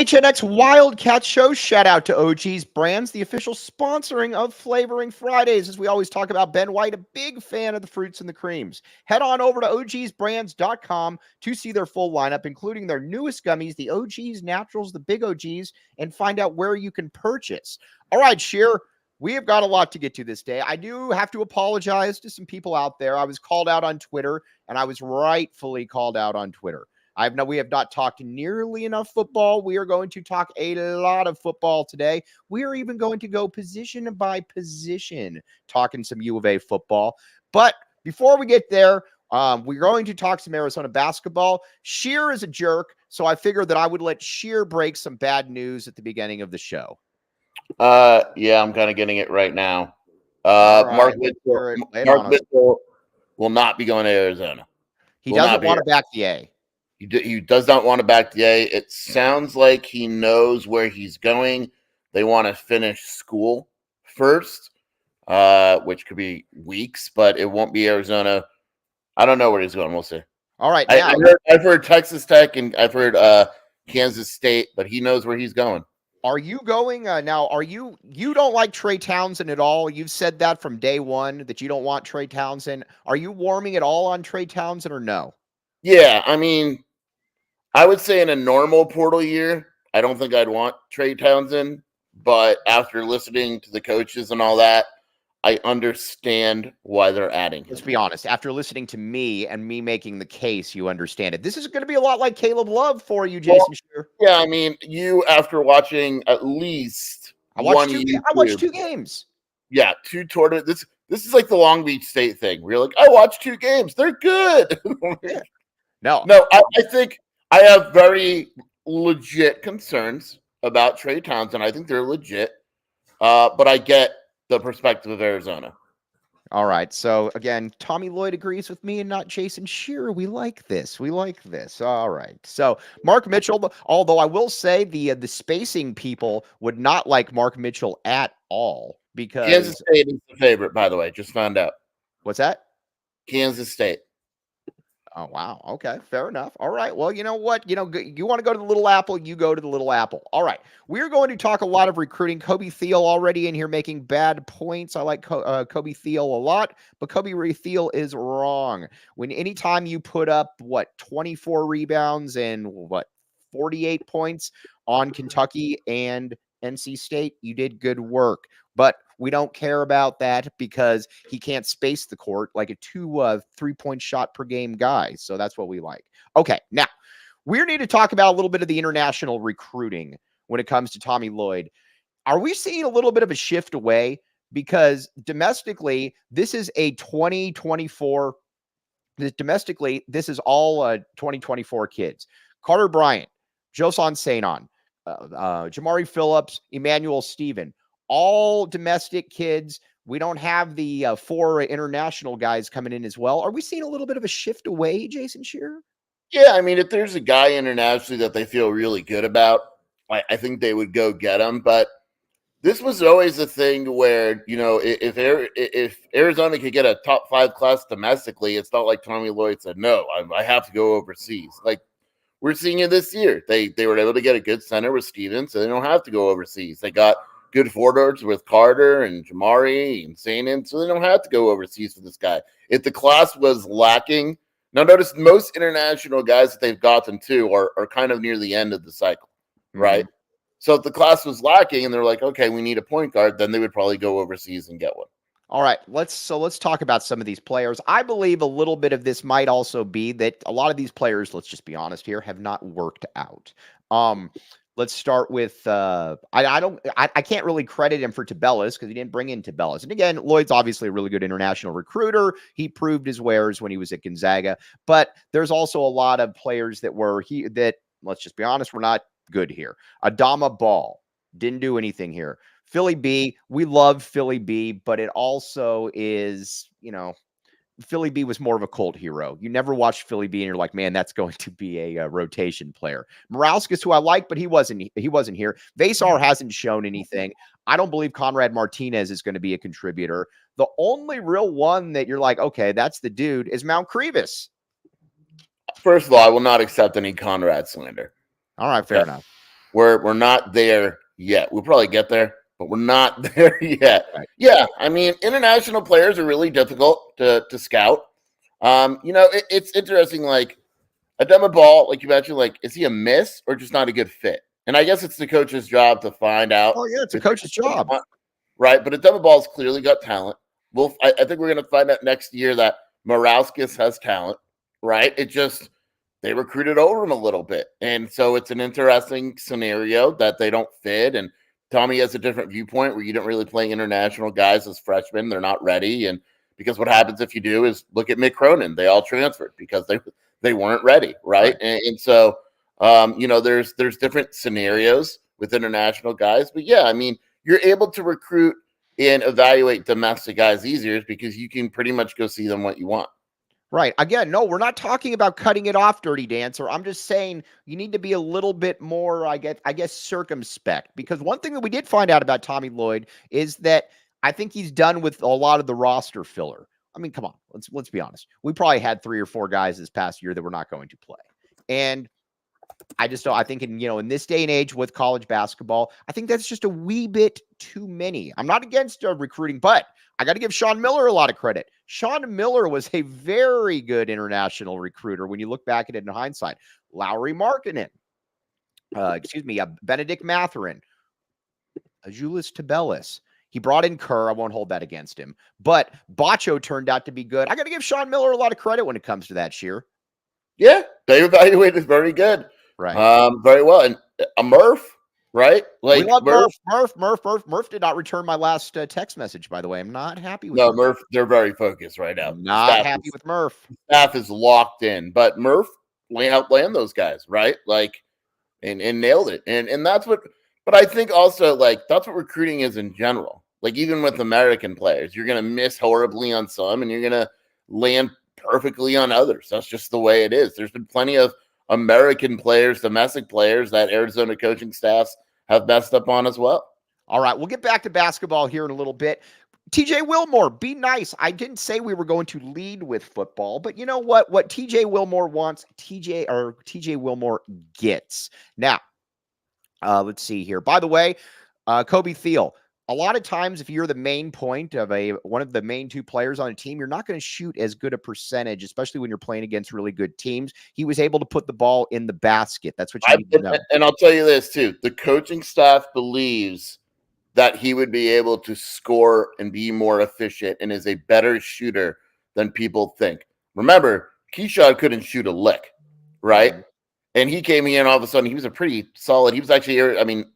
PHNX Wildcats show. Shout out to OG's Brands, the official sponsoring of Flavoring Fridays. As we always talk about, Ben White, a big fan of the fruits and the creams. Head on over to ogsbrands.com to see their full lineup, including their newest gummies, the OG's Naturals, the Big OGs, and find out where you can purchase. All right, Sheer, we have got a lot to get to this day. I do have to apologize to some people out there. I was called out on Twitter, and I was rightfully called out on Twitter. We have not talked nearly enough football. We are going to talk a lot of football today. We are even going to go position by position, talking some U of A football. But before we get there, we're going to talk some Arizona basketball. Sheer is a jerk, so I figured that I would let Sheer break some bad news at the beginning of the show. Yeah, I'm kind of getting it right now. Mark Mitchell will not be going to Arizona. He doesn't want to back the A. He does not want to back the A. It sounds like he knows where he's going. They want to finish school first, which could be weeks, but it won't be Arizona. I don't know where he's going. We'll see. All right. I've heard Texas Tech and I've heard Kansas State, but he knows where he's going. Are you going now? You don't like Trey Townsend at all? You've said that from day one that you don't want Trey Townsend. Are you warming at all on Trey Townsend or no? Yeah, I mean, I would say in a normal portal year, I don't think I'd want Trey Townsend, but after listening to the coaches and all that, I understand why they're adding him. Let's be honest. After listening to me and me making the case, you understand it. This is going to be a lot like Caleb Love for you, Jason Shear. Yeah, I mean, you after watching at least I watched two games. Yeah, two tournaments. This is like the Long Beach State thing. Where you're like, I watched 2 games. They're good. No, I think I have very legit concerns about Trey Townsend. I think they're legit, but I get the perspective of Arizona. All right. So, again, Tommy Lloyd agrees with me and not Jason Shearer. We like this. All right. So, Mark Mitchell, although I will say the spacing people would not like Mark Mitchell at all because Kansas State is the favorite, by the way. Just found out. What's that? Kansas State. Oh, wow. Okay. Fair enough. All right. Well, you know what? You want to go to the Little Apple, you go to the Little Apple. All right. We're going to talk a lot of recruiting. Kobe Thiel already in here making bad points. I like Kobe Thiel a lot, but Kobe Thiel is wrong. Anytime you put up, 24 rebounds and 48 points on Kentucky and NC State, you did good work. But we don't care about that because he can't space the court like a 2 3-point shot per game guy. So that's what we like. Okay, now we need to talk about a little bit of the international recruiting when it comes to Tommy Lloyd. Are we seeing a little bit of a shift away? Because domestically, this is a 2024. Domestically, this is all 2024 kids. Carter Bryant, Josan Sainon, Jamari Phillips, Emmanuel Stephen. All domestic kids. We don't have the 4 international guys coming in as well. Are we seeing a little bit of a shift away, Jason Shearer? Yeah, I mean, if there's a guy internationally that they feel really good about, I think they would go get him. But this was always a thing where, if Arizona could get a top 5 class domestically, it's not like Tommy Lloyd said, no, I have to go overseas. Like, we're seeing it this year. They were able to get a good center with Stevens, so they don't have to go overseas. They got good forwards with Carter and Jamari and Sainon, so they don't have to go overseas for this guy. If the class was lacking, now notice most international guys that they've gotten to are kind of near the end of the cycle, right? Mm-hmm. So if the class was lacking and they're like, okay, we need a point guard, then they would probably go overseas and get one. All right, let's talk about some of these players. I believe a little bit of this might also be that a lot of these players, let's just be honest here, have not worked out. Let's start with I can't really credit him for Tabellas because he didn't bring in Tabellas. And again, Lloyd's obviously a really good international recruiter. He proved his wares when he was at Gonzaga. But there's also a lot of players that let's just be honest, were not good here. Adama Ball didn't do anything here. Philly B, we love Philly B, but it also is, Philly B was more of a cult hero. You never watched Philly B and you're like, man, that's going to be a rotation player. Morauskas, who I like, but he wasn't here. Vasar hasn't shown anything. I don't believe Conrad Martinez is going to be a contributor. The only real one that you're like, okay, that's the dude is Mount Crevis. First of all, I will not accept any Conrad slander. All right, fair enough. We're not there yet. We'll probably get there, but we're not there yet. Right. Yeah, I mean, international players are really difficult to scout. It's interesting. Like Adama Ball, like you mentioned, like is he a miss or just not a good fit? And I guess it's the coach's job to find out. Oh yeah, it's a coach's job. Right, but Adama Ball's clearly got talent. I think we're going to find out next year that Morauskas has talent, right? It just they recruited over him a little bit, and so it's an interesting scenario that they don't fit. And Tommy has a different viewpoint where you don't really play international guys as freshmen; they're not ready. And because what happens if you do is look at Mick Cronin; they all transferred because they weren't ready, right? And so there's different scenarios with international guys, but yeah, I mean you're able to recruit and evaluate domestic guys easier because you can pretty much go see them what you want. Right. Again, no, we're not talking about cutting it off, Dirty Dancer. I'm just saying you need to be a little bit more, I guess, circumspect. Because one thing that we did find out about Tommy Lloyd is that I think he's done with a lot of the roster filler. I mean, come on, let's be honest. We probably had 3 or 4 guys this past year that were not going to play. And I just don't. I think in this day and age with college basketball, I think that's just a wee bit too many. I'm not against recruiting, but I got to give Sean Miller a lot of credit. Sean Miller was a very good international recruiter when you look back at it in hindsight. Lowry Markkinen, Benedict Matherin, Julius Tabellis. He brought in Kerr. I won't hold that against him. But Bacho turned out to be good. I got to give Sean Miller a lot of credit when it comes to that, Sheer. Yeah, they evaluated very good. Right. Very well. And a Murph, right? Like we love Murph did not return my last text message, by the way. I'm not happy with Murph. They're very focused right now. Not happy with Murph. Staff is locked in, but Murph outplanned those guys, right? Like, and nailed it. And that's what, but I think also like that's what recruiting is in general. Like even with American players, you're going to miss horribly on some and you're going to land perfectly on others. That's just the way it is. There's been plenty of American players, domestic players that Arizona coaching staffs have messed up on as well. All right, we'll get back to basketball here in a little bit. TJ Wilmore, be nice. I didn't say we were going to lead with football, but you know what? What TJ Wilmore wants, TJ Wilmore gets. Now, let's see here. By the way, Kobe Thiel. A lot of times, if you're the main point of one of the main 2 players on a team, you're not going to shoot as good a percentage, especially when you're playing against really good teams. He was able to put the ball in the basket. That's what you need to know. And I'll tell you this too: the coaching staff believes that he would be able to score and be more efficient and is a better shooter than people think. Remember, Keyshawn couldn't shoot a lick, right? Mm-hmm. And he came in, and all of a sudden he was a pretty solid. He was actually, I mean,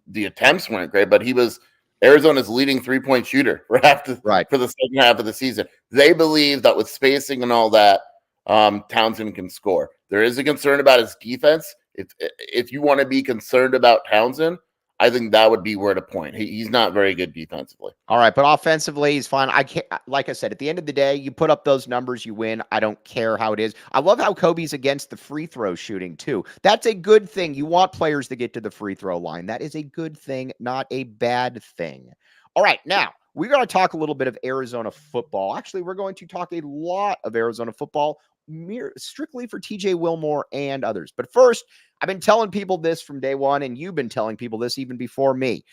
the attempts weren't great, but he was Arizona's leading 3-point shooter for the second half of the season. They believe that with spacing and all that, Townsend can score. There is a concern about his defense. If you want to be concerned about Townsend, I think that would be where to point. He's not very good defensively. All right, but offensively, he's fine. I can't, like I said, at the end of the day, you put up those numbers, you win. I don't care how it is. I love how Kobe's against the free throw shooting too. That's a good thing. You want players to get to the free throw line. That is a good thing, not a bad thing. All right, now we're going to talk a little bit of Arizona football. Actually, we're going to talk a lot of Arizona football strictly for TJ Wilmore and others. But first, I've been telling people this from day one, and you've been telling people this even before me.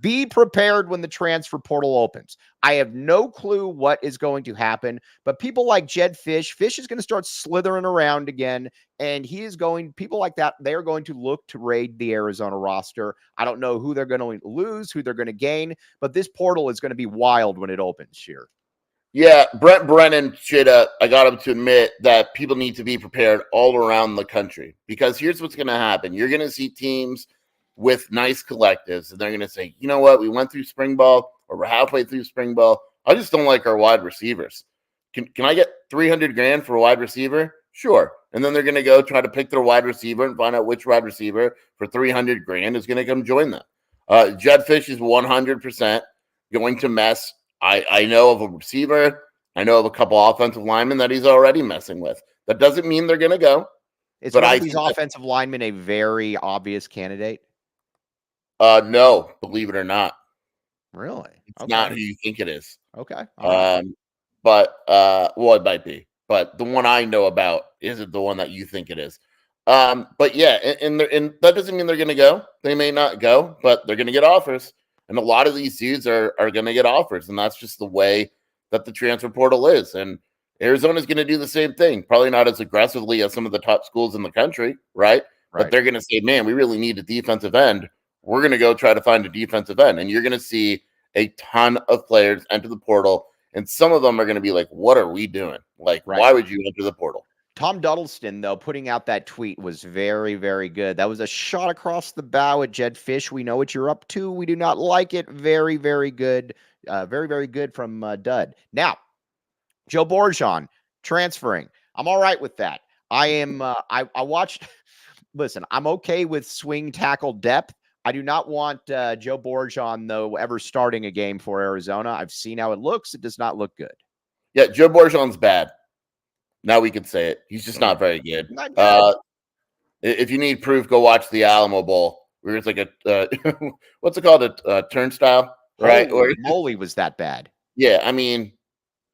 Be prepared when the transfer portal opens. I have no clue what is going to happen, but people like Jedd Fisch is going to start slithering around again, and people like that, they are going to look to raid the Arizona roster. I don't know who they're going to lose, who they're going to gain, but this portal is going to be wild when it opens here. Yeah, Brennan I got him to admit that people need to be prepared all around the country because here's what's going to happen. You're going to see teams with nice collectives, and they're going to say, you know what, we went through spring ball, or we're halfway through spring ball. I just don't like our wide receivers. Can I get $300,000 for a wide receiver? Sure. And then they're going to go try to pick their wide receiver and find out which wide receiver for $300,000 is going to come join them. Jedd Fisch is 100% going to mess. I know of a receiver. I know of a couple offensive linemen that he's already messing with. That doesn't mean they're going to go. Is one of these offensive linemen a very obvious candidate? No, believe it or not. Really? It's not who you think it is. Okay. But it might be. But the one I know about isn't the one that you think it is. But yeah, and that doesn't mean they're going to go. They may not go, but they're going to get offers. And a lot of these dudes are going to get offers. And that's just the way that the transfer portal is. And Arizona's going to do the same thing. Probably not as aggressively as some of the top schools in the country, right? But they're going to say, man, we really need a defensive end. We're going to go try to find a defensive end. And you're going to see a ton of players enter the portal. And some of them are going to be like, what are we doing? Like, why would you enter the portal? Tom Duddleston, though, putting out that tweet was very, very good. That was a shot across the bow at Jedd Fisch. We know what you're up to. We do not like it. Very, very good. Very, very good from Dud. Now, Joe Borjon transferring. I'm all right with that. I am. I watched. Listen, I'm okay with swing tackle depth. I do not want Joe Borjon, though, ever starting a game for Arizona. I've seen how it looks. It does not look good. Yeah, Joe Borjon's bad. Now we can say it. He's just not very good. Not good. If you need proof, go watch the Alamo Bowl, where it's like a what's it called, a turnstile, right? Holy moly, was that bad? Yeah, I mean,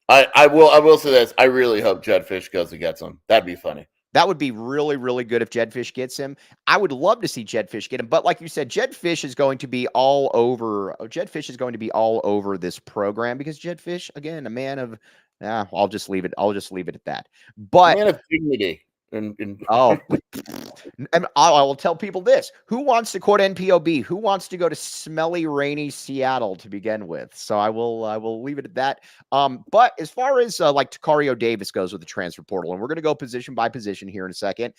I will say this. I really hope Jedd Fisch goes and gets him. That'd be funny. That would be really, really good if Jedd Fisch gets him. I would love to see Jedd Fisch get him, but like you said, Jedd Fisch is going to be all over. Jedd Fisch is going to be all over this program because Jedd Fisch, again, a man of. I'll just leave it. I'll just leave it at that. But man of dignity. And I will tell people this: who wants to quote NPOB? Who wants to go to smelly, rainy Seattle to begin with? So I will leave it at that. But as far as like Tacario Davis goes with the transfer portal, and we're going to go position by position here in a second.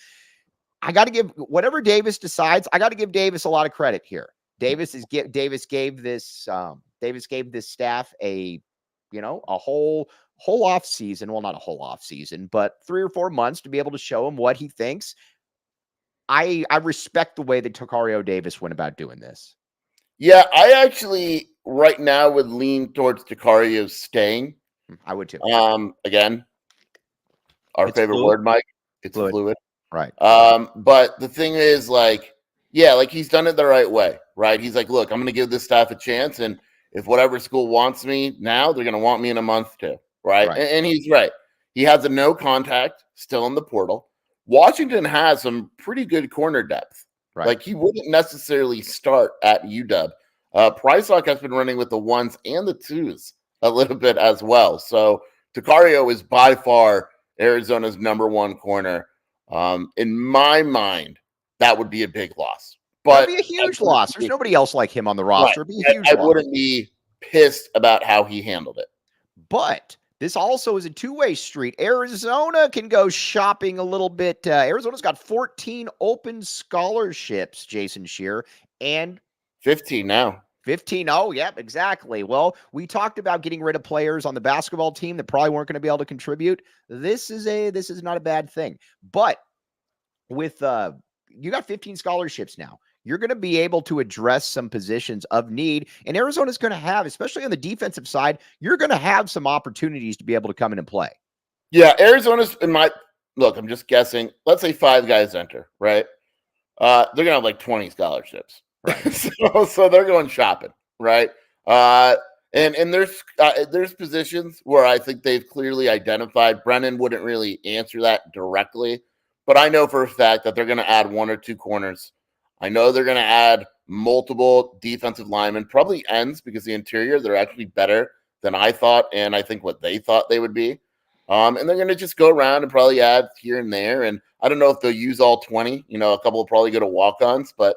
I got to give whatever Davis decides. I got to give Davis a lot of credit here. Davis gave this staff a whole off season. Well, not a whole off season, but 3 or 4 months to be able to show him what he thinks. I respect the way that Tacario Davis went about doing this. Yeah, I actually right now would lean towards Tacario staying. I would too. Again, our It's favorite fluid. word, Mike. It's fluid. Right. But the thing is, like, yeah, like he's done it the right way, right? He's like, look, I'm going to give this staff a chance, and if whatever school wants me now, they're going to want me in a month too, right? And he's right. He has a no contact still in the portal. Washington has some pretty good corner depth. Right. Like he wouldn't necessarily start at UW. Pricelock has been running with the ones and the twos a little bit as well. So Tacario is by far Arizona's number one corner. In my mind, that would be a big loss. But it'd be a huge loss. There's nobody else like him on the roster. It'd be a huge I loss. wouldn't be pissed about how he handled it. But this also is a two-way street. Arizona can go shopping a little bit. Arizona's got 14 open scholarships, Jason Scheer, and 15 now. 15. Oh, yep, exactly. Well, we talked about getting rid of players on the basketball team that probably weren't going to be able to contribute. This is not a bad thing. But with you got 15 scholarships now. You're going to be able to address some positions of need. And Arizona's going to have, especially on the defensive side, you're going to have some opportunities to be able to come in and play. Yeah, Arizona's look, I'm just guessing. Let's say 5 guys enter, right? They're going to have like 20 scholarships. Right. so they're going shopping, right? And there's positions where I think they've clearly identified. Brennan wouldn't really answer that directly, but I know for a fact that they're going to add 1 or 2 corners. I know they're going to add multiple defensive linemen, probably ends, because the interior, they're actually better than I thought, and I think what they thought they would be. And they're going to just go around and probably add here and there. And I don't know if they'll use all 20. A couple will probably go to walk-ons, but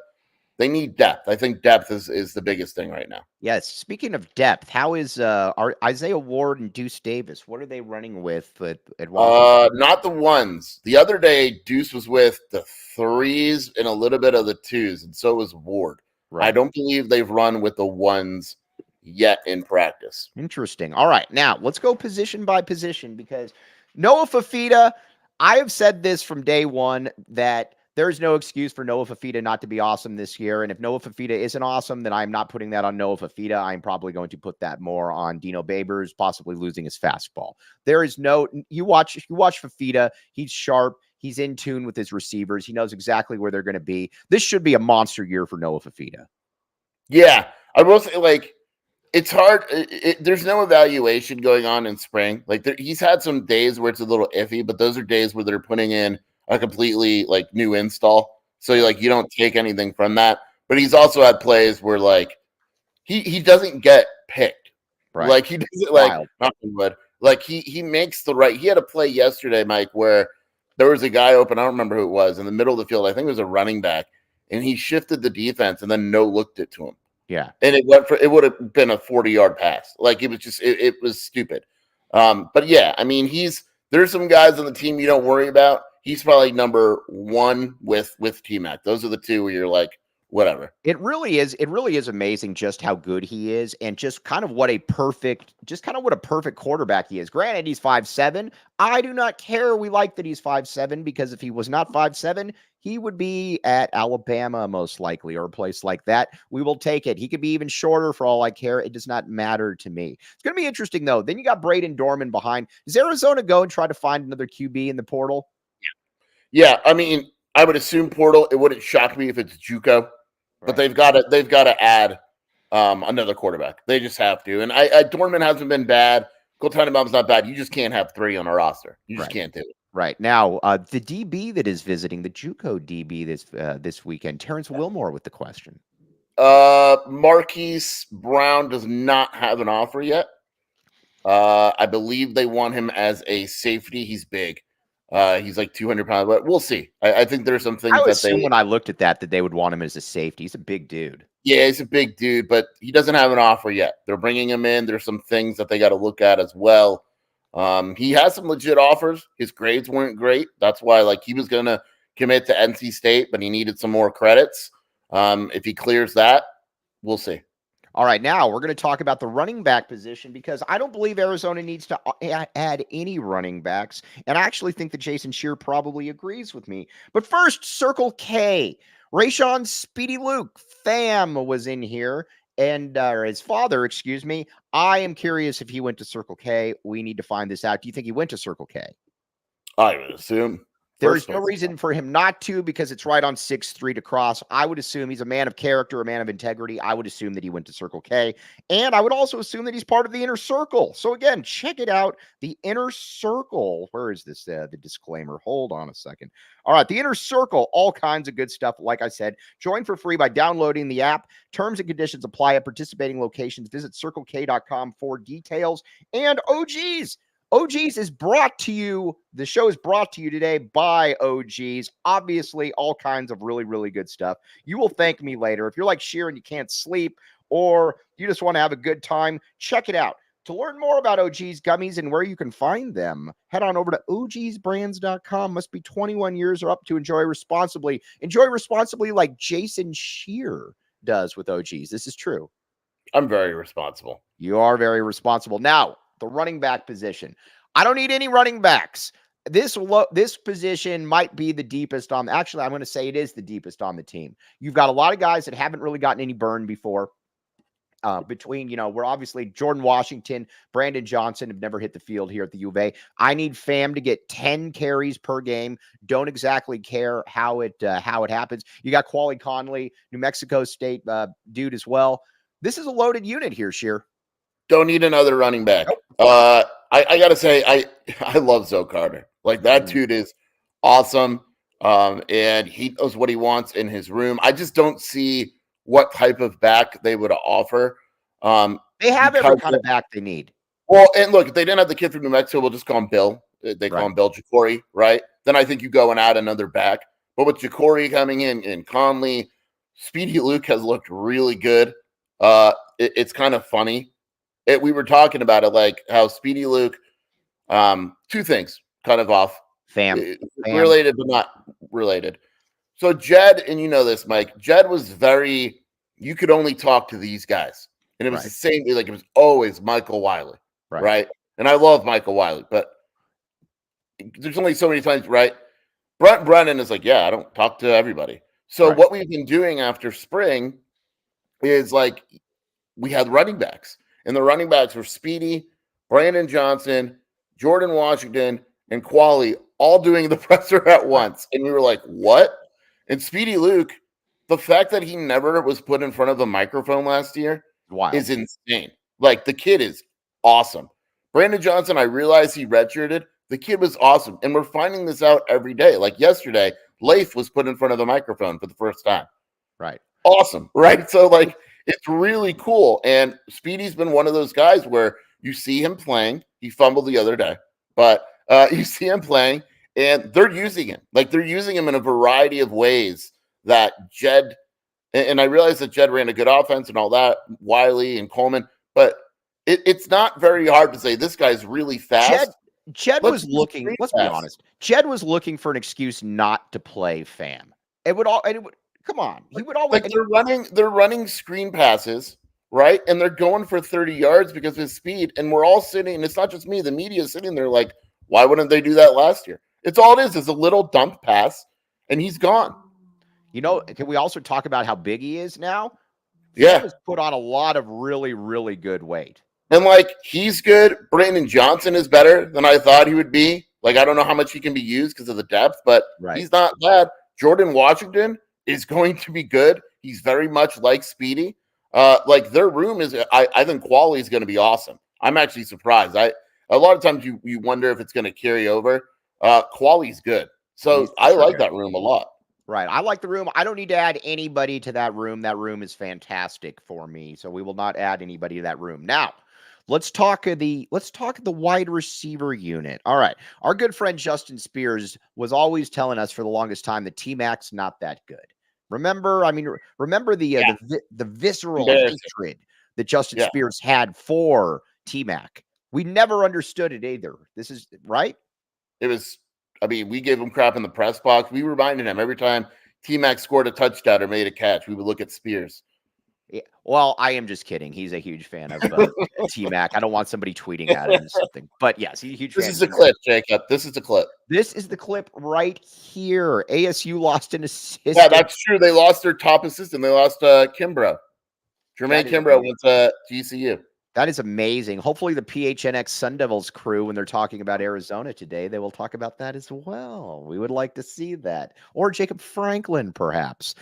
they need depth. I think depth is the biggest thing right now. Yes. Speaking of depth, how is are Isaiah Ward and Deuce Davis? What are they running with at Washington? Not the ones. The other day, Deuce was with the 3s and a little bit of the 2s, and so was Ward. Right. I don't believe they've run with the 1s yet in practice. Interesting. All right. Now, let's go position by position because Noah Fifita, I have said this from day one that there's no excuse for Noah Fifita not to be awesome this year. And if Noah Fifita isn't awesome, then I'm not putting that on Noah Fifita. I'm probably going to put that more on Dino Babers, possibly losing his fastball. There is you watch Fifita. He's sharp. He's in tune with his receivers. He knows exactly where they're going to be. This should be a monster year for Noah Fifita. Yeah. I will say, like, it's hard. There's no evaluation going on in spring. Like, he's had some days where it's a little iffy, but those are days where they're putting in a completely like new install. So like you don't take anything from that. But he's also had plays where like he doesn't get picked. Right. Like he doesn't Wild. like he makes the right. He had a play yesterday, Mike, where there was a guy open. I don't remember who it was in the middle of the field. I think it was a running back, and he shifted the defense and then no looked it to him. Yeah. And it would have been a 40-yard pass. Like it was just it was stupid. But yeah, I mean there's some guys on the team you don't worry about. He's probably number one with T-Mac. Those are the two where you're like, whatever. It really is amazing just how good he is and just kind of what a perfect quarterback he is. Granted, he's 5'7". I do not care. We like that he's 5'7", because if he was not 5'7", he would be at Alabama most likely, or a place like that. We will take it. He could be even shorter for all I care. It does not matter to me. It's going to be interesting, though. Then you got Braden Dorman behind. Does Arizona go and try to find another QB in the portal? Yeah, I mean, I would assume portal. It wouldn't shock me if it's JUCO. But they've got to add another quarterback. They just have to. And Dorman hasn't been bad. Cole Tannenbaum's not bad. You just can't have three on a roster. You just can't do it. Right. Now, the DB that is visiting, the JUCO DB this weekend, Terrence Wilmore with the question. Marquise Brown does not have an offer yet. I believe they want him as a safety. He's big. He's like 200 pounds, but we'll see. I think there's some things when I looked at that they would want him as a safety. He's a big dude. Yeah, he's a big dude, but he doesn't have an offer yet. They're bringing him in. There's some things that they got to look at as well. He has some legit offers. His grades weren't great. That's why like he was going to commit to NC State, but he needed some more credits. If he clears that, we'll see. All right, now we're going to talk about the running back position, because I don't believe Arizona needs to add any running backs. And I actually think that Jason Shear probably agrees with me. But first, Circle K. Rayshon Speedy Luke Pham was in here, and his father, excuse me. I am curious if he went to Circle K. We need to find this out. Do you think he went to Circle K? I would assume. There is no reason for him not to, because it's right on 6'3" to cross. I would assume he's a man of character, a man of integrity. I would assume that he went to Circle K. And I would also assume that he's part of the Inner Circle. So again, check it out. The Inner Circle. Where is this? The disclaimer. Hold on a second. All right. The Inner Circle. All kinds of good stuff. Like I said, join for free by downloading the app. Terms and conditions apply at participating locations. Visit circlek.com for details. And OGs. OGs is brought to you. The show is brought to you today by OGs. Obviously, all kinds of really, really good stuff. You will thank me later. If you're like Sheer and you can't sleep, or you just want to have a good time, check it out. To learn more about OGs gummies and where you can find them, head on over to ogsbrands.com. Must be 21 years or up to enjoy responsibly. Enjoy responsibly like Jason Sheer does with OGs. This is true. I'm very responsible. You are very responsible. Now, the running back position. I don't need any running backs. This position might be the deepest on. Actually, I'm going to say it is the deepest on the team. You've got a lot of guys that haven't really gotten any burn before. Between, we're obviously Jordan Washington, Brandon Johnson have never hit the field here at the U of A. I need Pham to get 10 carries per game. Don't exactly care how it happens. You got Quali Conley, New Mexico State dude as well. This is a loaded unit here, Sheer. Don't need another running back. Nope. I gotta say, I love Zoe Carter. Like that dude is awesome. And he knows what he wants in his room. I just don't see what type of back they would offer. They have every kind of back they need. Well, and look, if they didn't have the kid from New Mexico, we'll just call him Bill. They call him Bill Jacory, right? Then I think you go and add another back. But with Jacory coming in and Conley, Speedy Luke has looked really good. It's kind of funny. We were talking about it, like how Speedy Luke, two things kind of off. Pham. Related, but not related. So Jedd, and you know this, Mike, Jedd was you could only talk to these guys. And it was the same, like it was always Michael Wiley, right? And I love Michael Wiley, but there's only so many times, right? Brennan is like, yeah, I don't talk to everybody. So what we've been doing after spring is like we had running backs. And the running backs were Speedy, Brandon Johnson, Jordan Washington, and Quali all doing the presser at once. And we were like, what? And Speedy Luke, the fact that he never was put in front of a microphone last year is insane. Like, the kid is awesome. Brandon Johnson, I realize he redshirted. The kid was awesome. And we're finding this out every day. Like yesterday, Leif was put in front of the microphone for the first time. Right. Awesome. Right. So, like, it's really cool. And Speedy's been one of those guys where you see him playing. He fumbled the other day, but you see him playing and they're using him. Like, they're using him in a variety of ways that Jedd, and I realize that Jedd ran a good offense and all that, Wiley and Coleman, but it's not very hard to say this guy's really fast. Jedd was looking, let's be honest. Jedd was looking for an excuse not to play Fam. Come on. He would always like they're running screen passes, right? And they're going for 30 yards because of his speed. And we're all sitting, and it's not just me, the media is sitting there like, why wouldn't they do that last year? It's all it is a little dump pass, and he's gone. You know, can we also talk about how big he is now? Yeah. He has put on a lot of really, really good weight. And, like, he's good. Brandon Johnson is better than I thought he would be. Like, I don't know how much he can be used because of the depth, but he's not bad. Jordan Washington is going to be good. He's very much like Speedy. Like, their room is – I think quality is going to be awesome. I'm actually surprised. A lot of times you wonder if it's going to carry over. Quality's good. So I like that room a lot. Right. I like the room. I don't need to add anybody to that room. That room is fantastic for me. So we will not add anybody to that room. Now, let's talk the wide receiver unit. All right. Our good friend Justin Spears was always telling us for the longest time that T-Mac's not that good. Remember the visceral hatred that Justin Spears had for T-Mac. We never understood it either. This is right. It was, I mean, we gave him crap in the press box. We reminded him every time T-Mac scored a touchdown or made a catch, we would look at Spears. Yeah, well, I am just kidding. He's a huge fan of T-Mac. I don't want somebody tweeting at him or something. But yes, he's a huge fan. This is the clip, Jacob. This is the clip. This is the clip right here. ASU lost an assistant. Yeah, that's true. They lost their top assistant. They lost Kimbrough. Jermaine Kimbrough went to GCU. That is amazing. Hopefully the PHNX Sun Devils crew, when they're talking about Arizona today, they will talk about that as well. We would like to see that. Or Jacob Franklin, perhaps.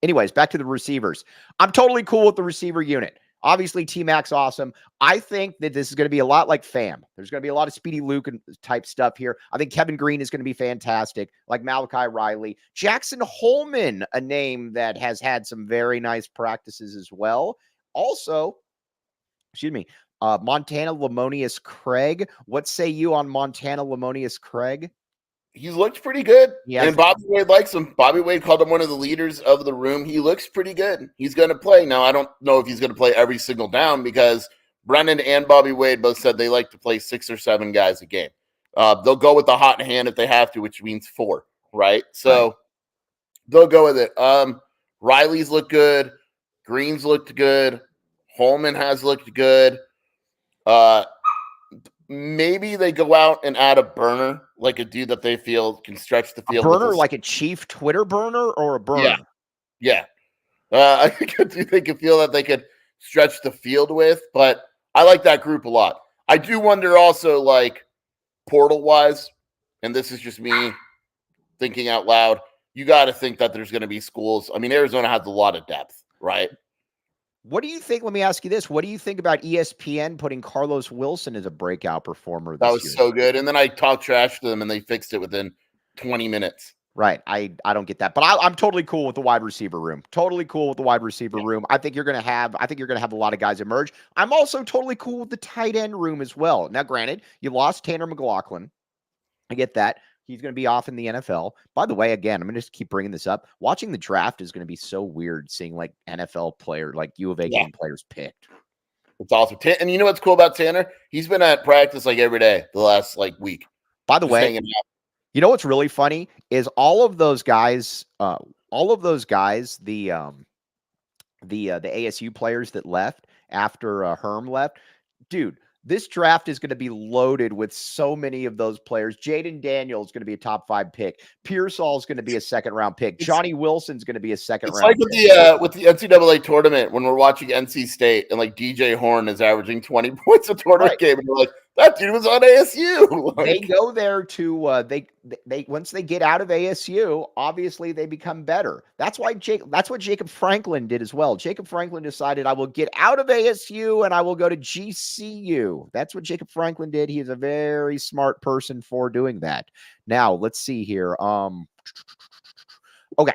Anyways, back to the receivers. I'm totally cool with the receiver unit. Obviously, T-Mac's awesome. I think that this is going to be a lot like Fam. There's going to be a lot of Speedy Luke type stuff here. I think Kevin Green is going to be fantastic, like Malachi Riley. Jackson Holman, a name that has had some very nice practices as well. Also, Montana Lamonius Craig. What say you on Montana Lamonius Craig? He's looked pretty good. And Bobby Wade likes him. Bobby Wade called him one of the leaders of the room. He looks pretty good. He's going to play. Now, I don't know if he's going to play every single down because Brennan and Bobby Wade both said they like to play 6 or 7 guys a game. They'll go with the hot hand if they have to, which means 4, right? So they'll go with it. Riley's looked good. Green's looked good. Holman has looked good. Maybe they go out and add a burner, like a dude that they feel can stretch the field. A burner, like a chief Twitter burner or a burner? Yeah. I think they could feel that they could stretch the field with, but I like that group a lot. I do wonder also, like, portal-wise, and this is just me thinking out loud, you got to think that there's going to be schools. I mean, Arizona has a lot of depth, right? What do you think? Let me ask you this. What do you think about ESPN putting Carlos Wilson as a breakout performer this year? That was so good. And then I talked trash to them, and they fixed it within 20 minutes. Right. I don't get that. But I'm totally cool with the wide receiver room. Totally cool with the wide receiver room. I think you're going to have a lot of guys emerge. I'm also totally cool with the tight end room as well. Now, granted, you lost Tanner McLaughlin. I get that. He's going to be off in the NFL. By the way, again, I'm going to just keep bringing this up. Watching the draft is going to be so weird seeing like NFL player, like U of A game players picked. It's awesome. And you know what's cool about Tanner? He's been at practice like every day the last like week. By the way, you know what's really funny is all of those guys, the ASU players that left after Herm left, dude. This draft is going to be loaded with so many of those players. Jaden Daniels is going to be a top 5 pick. Pearsall is going to be a second-round pick. Johnny Wilson's going to be a second-round pick. It's like with the NCAA tournament when we're watching NC State and like DJ Horn is averaging 20 points a tournament game. And you're like, That dude was on ASU. They go there to they once they get out of ASU, obviously they become better. That's what Jacob Franklin did as well. Jacob Franklin decided, I will get out of ASU and I will go to GCU. That's what Jacob Franklin did. He is a very smart person for doing that. Now, let's see here. Okay.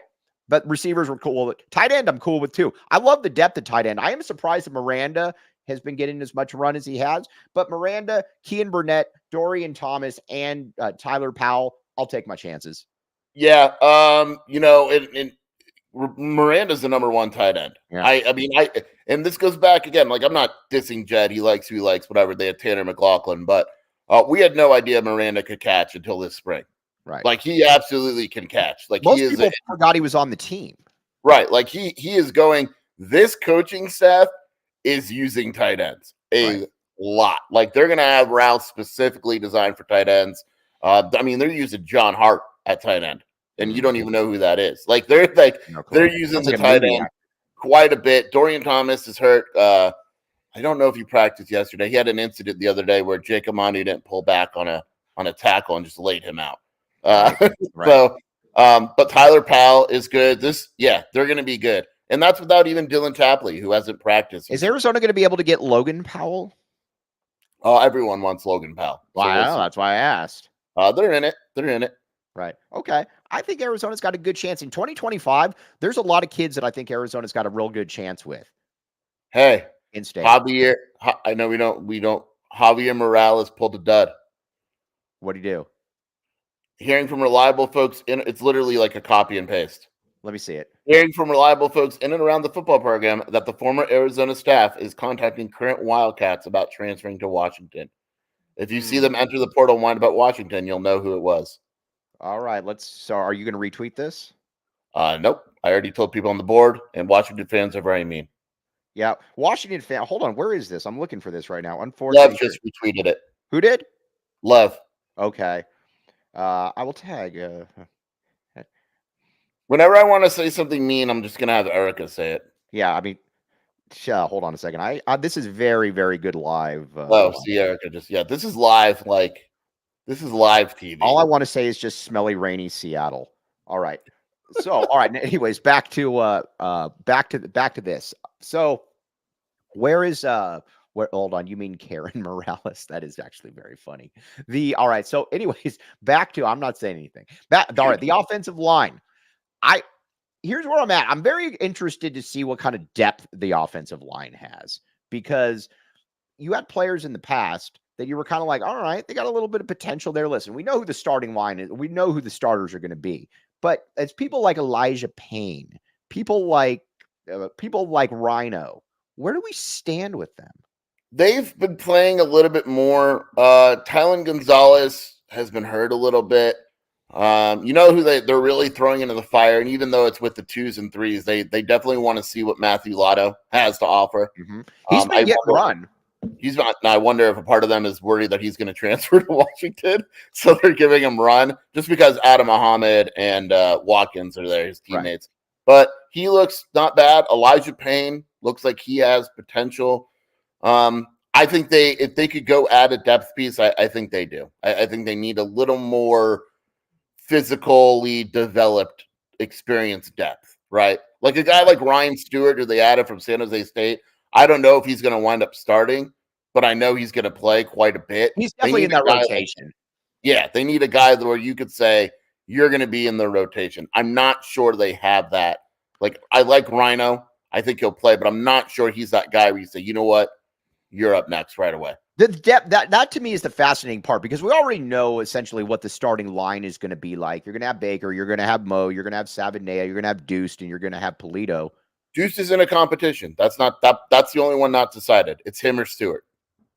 But receivers were cool. Tight end, I'm cool with too. I love the depth of tight end. I am surprised that Miranda has been getting as much run as he has. But Miranda, Kean Burnett, Dorian Thomas, and Tyler Powell, I'll take my chances. Yeah. Miranda's the number one tight end. Yeah. I mean, and this goes back again. Like, I'm not dissing Jedd. He likes who he likes, whatever. They had Tanner McLaughlin, but we had no idea Miranda could catch until this spring. Right. Like, he absolutely can catch. Like, most people forgot he was on the team. Right. Like, he is going. This coaching staff is using tight ends a lot. Like, they're going to have routes specifically designed for tight ends. I mean, they're using John Hart at tight end, and you don't even know who that is. Like, they're using the tight end quite a bit. Dorian Thomas is hurt. I don't know if he practiced yesterday. He had an incident the other day where Jake Amani didn't pull back on a tackle and just laid him out. So, but Tyler Powell is good. They're going to be good. And that's without even Dylan Tapley, who hasn't practiced. Is Arizona going to be able to get Logan Powell? Oh, everyone wants Logan Powell. Wow, that's why I asked. They're in it. Right. Okay. I think Arizona's got a good chance. In 2025, there's a lot of kids that I think Arizona's got a real good chance with. Hey, in-state. Javier, I know we don't. Javier Morales pulled a dud. What'd he do? Hearing from reliable folks, it's literally like a copy and paste. Let me see it. Hearing from reliable folks in and around the football program that the former Arizona staff is contacting current Wildcats about transferring to Washington. If you see them enter the portal and whine about Washington, you'll know who it was. All right. So are you going to retweet this? Nope. I already told people on the board, and Washington fans are very mean. Yeah. Washington fan. Hold on. Where is this? I'm looking for this right now. Unfortunately. Love just retweeted it. Who did? Love. Okay. I will tag. Whenever I want to say something mean, I'm just going to have Erica say it. Yeah. I mean, hold on a second. This is very, very good live. See, Erica this is live. Like, this is live TV. All I want to say is just smelly, rainy Seattle. All right. So, all right. Anyways, back to this. So, hold on, you mean Karen Morales? That is actually very funny. All right. So, anyways, I'm not saying anything. All right. The offensive line. Here's where I'm at. I'm very interested to see what kind of depth the offensive line has, because you had players in the past that you were kind of like, all right, they got a little bit of potential there. Listen, we know who the starting line is. We know who the starters are going to be. But it's people like Elijah Payne, people like Rhino. Where do we stand with them? They've been playing a little bit more. Tylen Gonzalez has been hurt a little bit. You know who they're really throwing into the fire, and even though it's with the 2s and 3s, they definitely want to see what Matthew Lotto has to offer. Mm-hmm. He's been getting run. He's not. I wonder if a part of them is worried that he's going to transfer to Washington, so they're giving him run just because Adam Muhammad and Watkins are there, his teammates. Right. But he looks not bad. Elijah Payne looks like he has potential. I think if they could go add a depth piece, I think they do. I think they need a little more physically developed, experienced depth, right? Like a guy like Ryan Stewart, who they added from San Jose State. I don't know if he's going to wind up starting, but I know he's going to play quite a bit. He's definitely in that rotation. They need a guy where you could say you're going to be in the rotation. I'm not sure they have that. Like, I like Rhino. I think he'll play, but I'm not sure he's that guy where you say, you know what, you're up next right away. The depth, that to me is the fascinating part, because we already know essentially what the starting line is going to be like. You're going to have Baker, you're going to have Mo, you're going to have Savinea, you're going to have Deuce, and you're going to have Polito. Deuce is in a competition. That's the only one not decided. It's him or Stewart.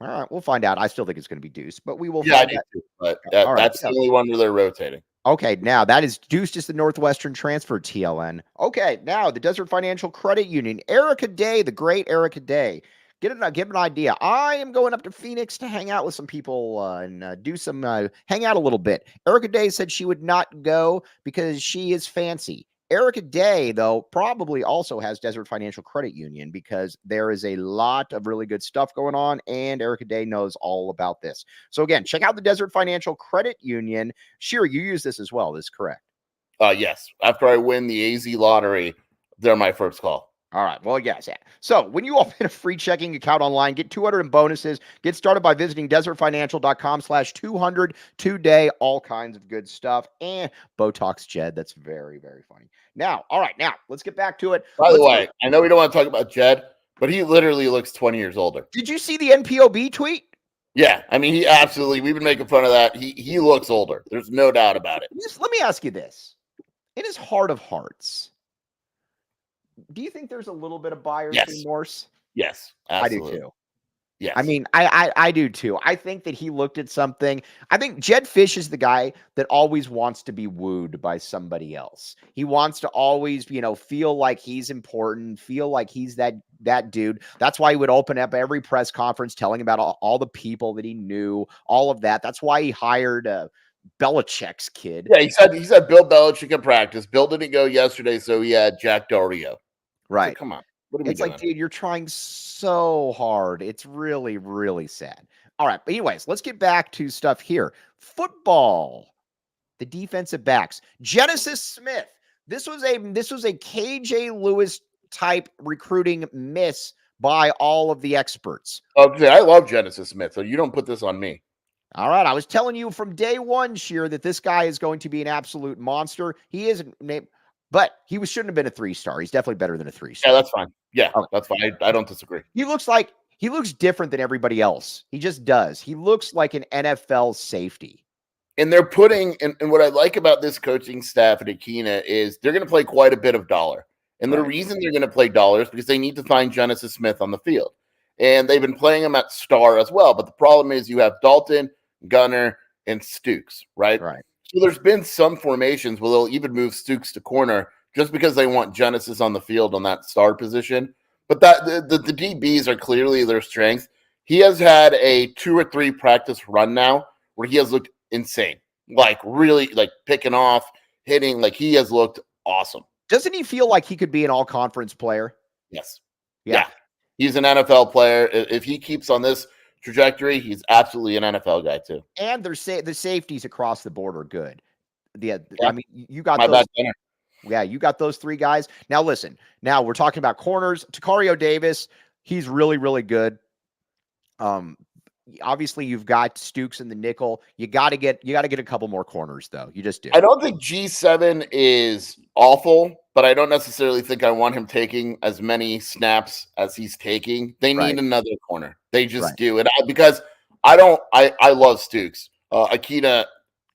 All right, we'll find out. I still think it's going to be Deuce, but we will find out. Too, but that's the only one where they're rotating. Okay, now that is Deuce, just the Northwestern transfer, TLN. Okay, now the Desert Financial Credit Union. Erica Day, the great Erica Day. Give an idea. I am going up to Phoenix to hang out with some people and do some hang out a little bit. Erica Day said she would not go because she is fancy. Erica Day, though, probably also has Desert Financial Credit Union because there is a lot of really good stuff going on, and Erica Day knows all about this. So again, check out the Desert Financial Credit Union. Sure, you use this as well. This is correct. Yes. After I win the AZ lottery, they're my first call. All right. Well, yes. Yeah. So when you open a free checking account online, get 200 in bonuses. Get started by visiting desertfinancial.com/200 today. All kinds of good stuff. And Botox Jedd. That's very, very funny. Now, all right. Now, let's get back to it. By the way, I know we don't want to talk about Jedd, but he literally looks 20 years older. Did you see the NPOB tweet? Yeah. I mean, he absolutely, we've been making fun of that. He looks older. There's no doubt about it. Let me ask you this. In his heart of hearts, do you think there's a little bit of buyer's remorse? Yes, absolutely. I do too. Yes. I mean, I do too. I think that he looked at something. I think Jedd Fisch is the guy that always wants to be wooed by somebody else. He wants to always, feel like he's important, feel like he's that dude. That's why he would open up every press conference telling about all the people that he knew, all of that. That's why he hired Belichick's kid. Yeah, he said Bill Belichick in practice. Bill didn't go yesterday, so he had Jack Del Rio. Right. So come on. What are we It's doing? like, dude, you're trying so hard. It's really, really sad. All right. But anyways, let's get back to stuff here. Football, the defensive backs. Genesis Smith. This was a KJ Lewis type recruiting miss by all of the experts. Okay, I love Genesis Smith, so you don't put this on me. All right. I was telling you from day one, Sheer, that this guy is going to be an absolute monster. He isn't, but he shouldn't have been a 3-star. He's definitely better than a 3-star. Yeah, that's fine. Yeah, that's fine. I don't disagree. He looks different than everybody else. He just does. He looks like an NFL safety. And they're putting, and what I like about this coaching staff at Akina is they're going to play quite a bit of dollar. And the reason they're going to play dollar is because they need to find Genesis Smith on the field. And they've been playing him at star as well. But the problem is you have Dalton, Gunner, and Stukes, right? Right. So there's been some formations where they'll even move Stukes to corner just because they want Genesis on the field on that star position. But that the DBs are clearly their strength. He has had a 2 or 3 practice run now where he has looked insane, like really like picking off, hitting, like he has looked awesome. Doesn't he feel like he could be an all-conference player? Yes. Yeah. He's an NFL player. If he keeps on this trajectory, he's absolutely an NFL guy too. And the safeties across the board are good. I mean, you got those. Yeah, you got those 3 guys. Now listen. Now we're talking about corners. Takario Davis, he's really, really good. Obviously you've got Stukes in the nickel. You got to get a couple more corners though. You just do. I don't think G7 is awful, but I don't necessarily think I want him taking as many snaps as he's taking. They need another corner. They just do. And because I love Stukes. Akita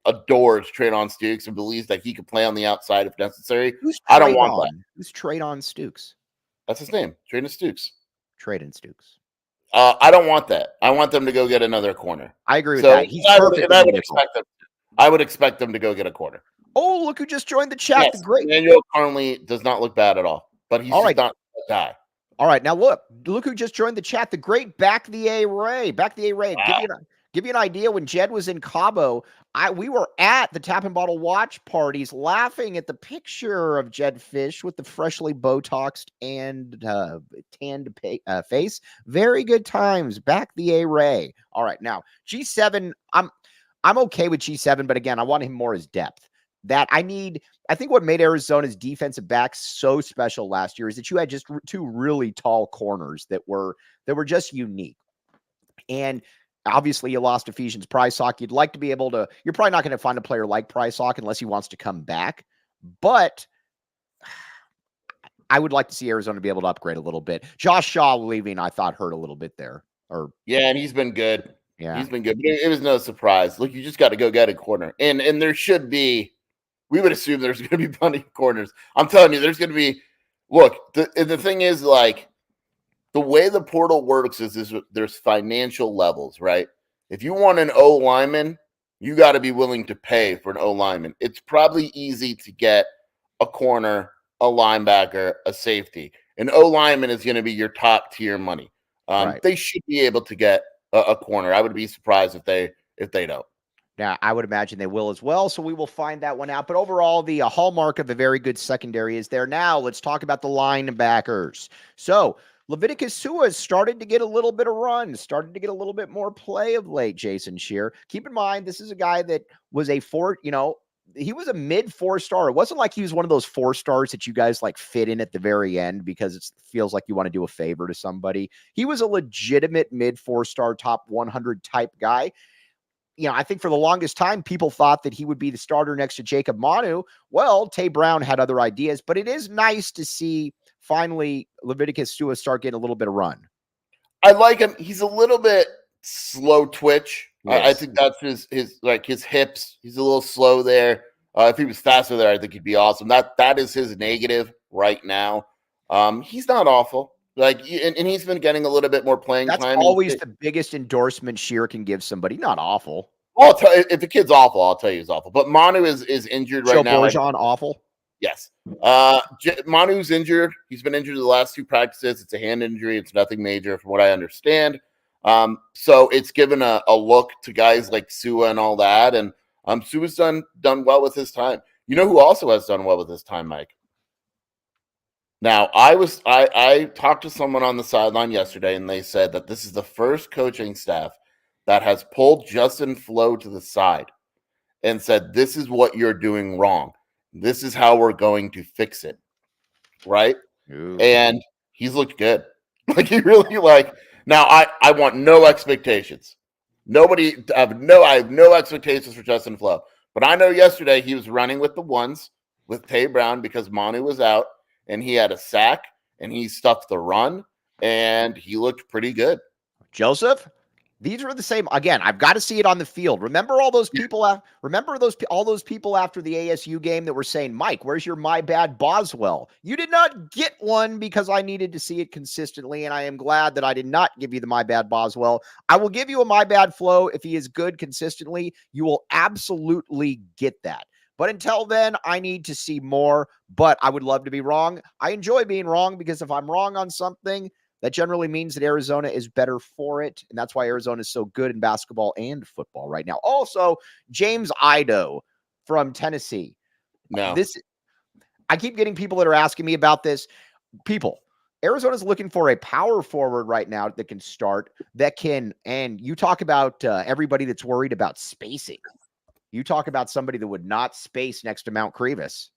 adores Traydon Stukes and believes that he could play on the outside if necessary. I don't want that. Who's Traydon Stukes? That's his name. Traydon Stukes. Traydon Stukes. I don't want that. I want them to go get another corner. I agree with that. He's perfect. I would expect them to go get a corner. Oh, look who just joined the chat. Yes, the great Emmanuel currently does not look bad at all, but he's not a guy. All right, now look who just joined the chat. The great Back the A Ray. Wow. Give you an idea. When Jedd was in Cabo, we were at the Tap and Bottle watch parties, laughing at the picture of Jedd Fisch with the freshly Botoxed and tanned face. Very good times. Back the A Ray. All right, now G7. I'm okay with G7, but again, I want him more as depth. I think what made Arizona's defensive backs so special last year is that you had just 2 really tall corners that were just unique. And obviously you lost Ephesians Prysock. You'd like to be able to, you're probably not going to find a player like Prysock unless he wants to come back. But I would like to see Arizona be able to upgrade a little bit. Josh Shaw leaving, I thought, hurt a little bit there. And he's been good. Yeah. He's been good. But it was no surprise. Look, you just got to go get a corner. And there should be, we would assume there's going to be plenty of corners. I'm telling you, there's going to be, look, the thing is, like, the way the portal works is there's financial levels, right? If you want an O lineman, you got to be willing to pay for an O lineman. It's probably easy to get a corner, a linebacker, a safety. An O lineman is going to be your top tier money. They should be able to get a corner. I would be surprised if they don't. Now, I would imagine they will as well, so we will find that one out. But overall, the hallmark of a very good secondary is there. Now, let's talk about the linebackers. So, Leviticus Sua has started to get a little bit of run, started to get a little bit more play of late, Jason Shear. Keep in mind, this is a guy that was he was a mid 4-star. It wasn't like he was one of those 4-stars that you guys like fit in at the very end because it feels like you want to do a favor to somebody. He was a legitimate mid 4-star, top 100 type guy. I think for the longest time, people thought that he would be the starter next to Jacob Manu. Well, Tay Brown had other ideas, but it is nice to see finally Leviticus Sua start getting a little bit of run. I like him. He's a little bit slow twitch. Yes. I think that's his hips. He's a little slow there. If he was faster there, I think he'd be awesome. That is his negative right now. He's not awful. And he's been getting a little bit more playing time. That's always the biggest endorsement Shear can give somebody. Not awful. I'll tell you, if the kid's awful, I'll tell you he's awful. But Manu is injured right now. Bourgeon awful? Yes. Manu's injured. He's been injured the last 2 practices. It's a hand injury. It's nothing major from what I understand. So it's given a look to guys like Sua and all that. And Sua's done well with his time. You know who also has done well with his time, Mike? Now, I talked to someone on the sideline yesterday, and they said that this is the first coaching staff that has pulled Justin Flo to the side and said, this is what you're doing wrong. This is how we're going to fix it. Right? Ooh. And he's looked good. He really now I want no expectations. I have no expectations for Justin Flo. But I know yesterday he was running with the ones with Tay Brown because Manu was out. And he had a sack, and he stuffed the run, and he looked pretty good. Joseph, these were the same. Again, I've got to see it on the field. Remember all those people? Remember all those people after the ASU game that were saying, "Mike, where's your my bad Boswell?" You did not get one because I needed to see it consistently, and I am glad that I did not give you the my bad Boswell. I will give you a my bad Flo if he is good consistently. You will absolutely get that. But until then, I need to see more, but I would love to be wrong. I enjoy being wrong because if I'm wrong on something, that generally means that Arizona is better for it. And that's why Arizona is so good in basketball and football right now. Also, James Ido from Tennessee. No. I keep getting people that are asking me about this. Arizona's looking for a power forward right now that can start, and you talk about everybody that's worried about spacing. You talk about somebody that would not space next to Mount Crevis.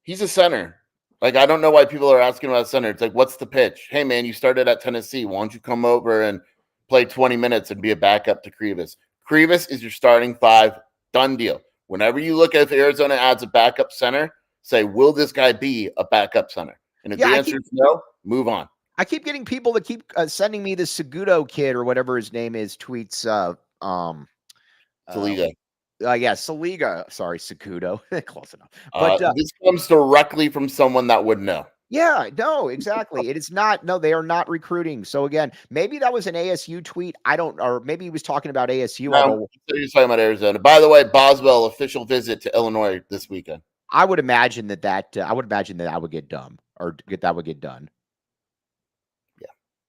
He's a center. I don't know why people are asking about center. It's what's the pitch? Hey, man, you started at Tennessee. Why don't you come over and play 20 minutes and be a backup to Crevis? Crevis is your starting 5. Done deal. Whenever you look at if Arizona adds a backup center, say, will this guy be a backup center? And if the answer is no, move on. I keep getting people that keep sending me this Segudo kid or whatever his name is tweets. Saliga. Saliga. Sorry, Segudo. Close enough. But this comes directly from someone that would know. Yeah, no, exactly. It is not. No, they are not recruiting. So again, maybe that was an ASU tweet. Or maybe he was talking about ASU. No, he's talking about Arizona. By the way, Boswell official visit to Illinois this weekend. I would imagine that would get done. Yeah.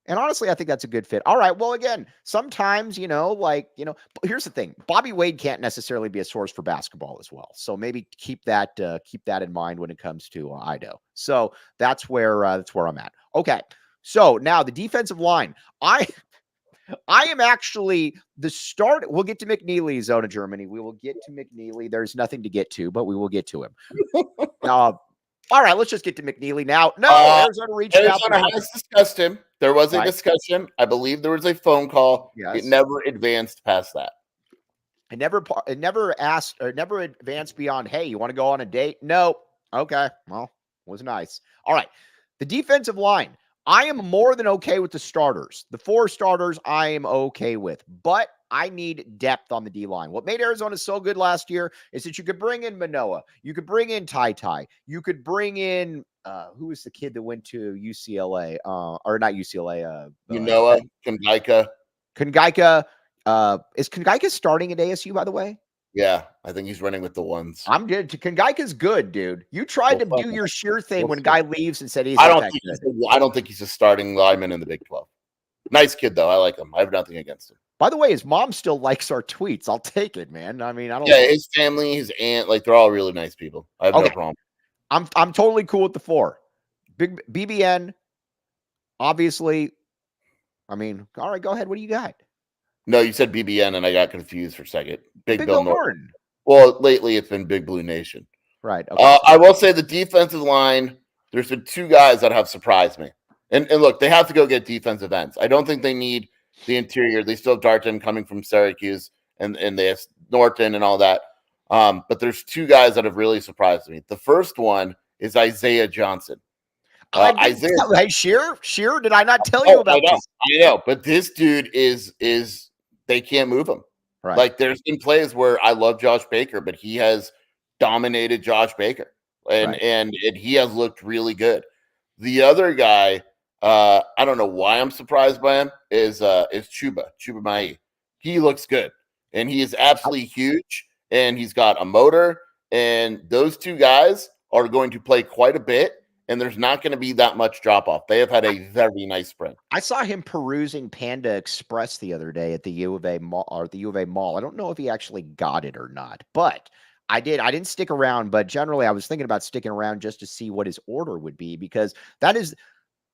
And honestly, I think that's a good fit. All right. Well, again, sometimes, here's the thing. Bobby Wade can't necessarily be a source for basketball as well. So maybe keep that in mind when it comes to Ido. So that's where I'm at. Okay. So now the defensive line, I am actually the start. We'll get to McNeely, Zona Germany. We will get to McNeely. There's nothing to get to, but we will get to him. All right, let's just get to McNeely now. No, Arizona reached out. Arizona has discussed him. There was a discussion. I believe there was a phone call. Yes. It never advanced past that. It never advanced beyond, hey, you want to go on a date? No. Okay. Well, it was nice. All right. The defensive line. I am more than okay with the starters. The 4 starters I am okay with, but I need depth on the D-line. What made Arizona so good last year is that you could bring in Manoa. You could bring in Ty. You could bring in, who was the kid that went to UCLA? Or not UCLA. Manoa, Kongaika. Is Kongaika starting at ASU, by the way? Yeah, I think he's running with the ones. I'm good. Kongaika's good, dude. You tried to do your sheer thing when a guy leaves and said he's I don't think he's a starting lineman in the Big 12. Nice kid, though. I like him. I have nothing against him. By the way, his mom still likes our tweets. I'll take it, man. I mean, I don't. Yeah, his family, his aunt, like they're all really nice people. I have no Okay, problem. I'm totally cool with the 4. Big BBN, obviously. I mean, all right, go ahead. What do you got? No, you said BBN, and I got confused for a second. Big Big Bill Bill Norton. Norton. Well, lately it's been Big Blue Nation. Right. Okay. I will say the defensive line, there's been 2 guys that have surprised me. And look, they have to go get defensive ends. I don't think they need the interior. They still have Darton coming from Syracuse, and they have Norton and all that. But there's 2 guys that have really surprised me. The first one is Isaiah Johnson. Hey, Sheer, did I not tell you about this? I know, but this dude is they can't move him. Right. Like there's been plays where I love Josh Baker, but he has dominated Josh Baker, and he has looked really good. The other guy, I don't know why I'm surprised by him, is Chuba Mai. He looks good, and he is absolutely huge, and he's got a motor, and those 2 guys are going to play quite a bit. And there's not going to be that much drop off. They have had a very nice spring. I saw him perusing Panda Express the other day at the U of A mall, or the U of A mall. I don't know if he actually got it or not, but I did. I didn't stick around, but generally I was thinking about sticking around just to see what his order would be, because that is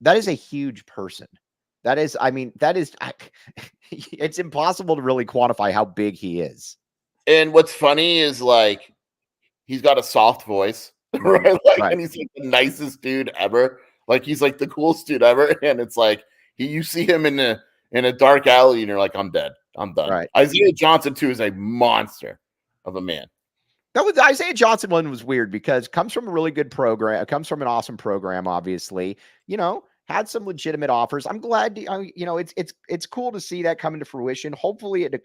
a huge person. It's impossible to really quantify how big he is. And what's funny is like he's got a soft voice. Right? And he's like the nicest dude ever. Like he's like the coolest dude ever. And it's like you see him in a dark alley and you're like, I'm dead. I'm done. Right. Isaiah Johnson too is a monster of a man. That was the Isaiah Johnson one was weird because comes from a really good program. It comes from an awesome program, obviously. Had some legitimate offers. I'm glad, it's cool to see that coming to fruition. Hopefully it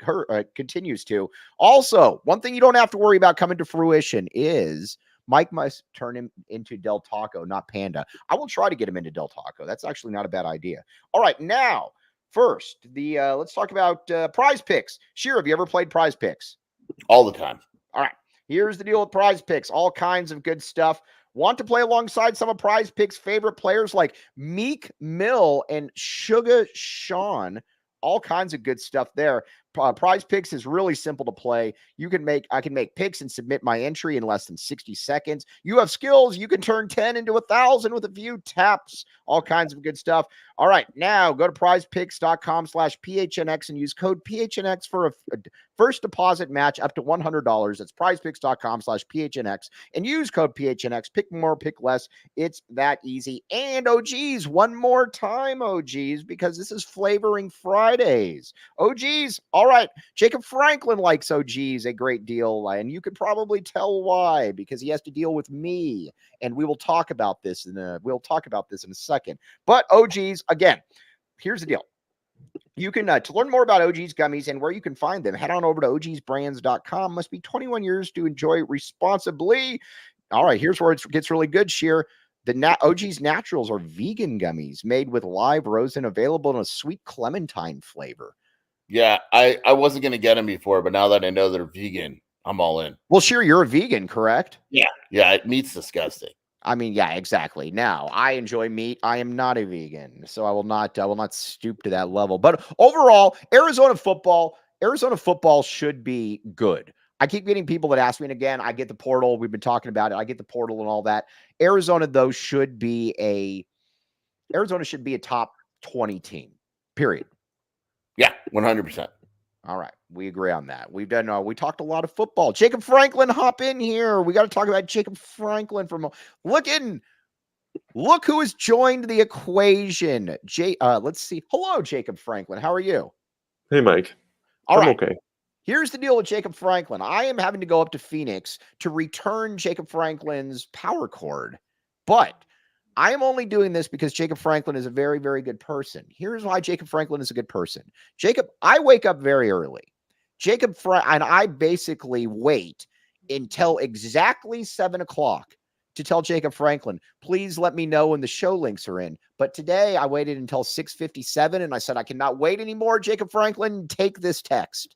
continues to. Also, one thing you don't have to worry about coming to fruition is Mike must turn him into Del Taco, not Panda. I will try to get him into Del Taco. That's actually not a bad idea. All right, now, first, let's talk about Prize Picks. Sheer, have you ever played Prize Picks? All the time. All right, here's the deal with Prize Picks. All kinds of good stuff. Want to play alongside some of Prize Picks' favorite players like Meek Mill and Sugar Sean? All kinds of good stuff there. Prize Picks is really simple to play. I can make picks and submit my entry in less than 60 seconds. You have skills. You can turn 10 into 1,000 with a few taps. All kinds of good stuff. All right, now go to prizepicks.com/PHNX and use code PHNX for a first deposit match up to $100. That's prizepicks.com/PHNX and use code PHNX. Pick more, pick less. It's that easy. And OGs, one more time, OGs, because this is Flavoring Fridays. OGs, all right. Jacob Franklin likes OGs a great deal, and you could probably tell why, because he has to deal with me, and we will talk about this in a second. But OGs, again, here's the deal. You can, to learn more about OG's gummies and where you can find them, head on over to ogsbrands.com. Must be 21 years to enjoy responsibly. All right, here's where it gets really good, Sheer. The OG's Naturals are vegan gummies made with live rosin, available in a sweet clementine flavor. Yeah, I wasn't going to get them before, but now that I know they're vegan, I'm all in. Well, Sheer, you're a vegan, correct? Yeah, meat's disgusting. I mean, yeah, exactly. Now, I enjoy meat. I am not a vegan, so I will not stoop to that level. But overall, Arizona football should be good. I keep getting people that ask me, and again, I get the portal. We've been talking about it. I get the portal and all that. Arizona, though, should be a top 20 team, period. Yeah, 100%. All right. We agree on that. We talked a lot of football. Jacob Franklin, hop in here. We got to talk about Jacob Franklin look who has joined the equation. Let's see. Hello, Jacob Franklin. How are you? Hey, Mike. All right. Okay. Here's the deal with Jacob Franklin. I am having to go up to Phoenix to return Jacob Franklin's power cord, but I am only doing this because Jacob Franklin is a very, very good person. Here's why Jacob Franklin is a good person. Jacob, I wake up very early. And I basically wait until exactly 7 o'clock to tell Jacob Franklin, please let me know when the show links are in. But today I waited until 6:57 and I said, I cannot wait anymore. Jacob Franklin, take this text.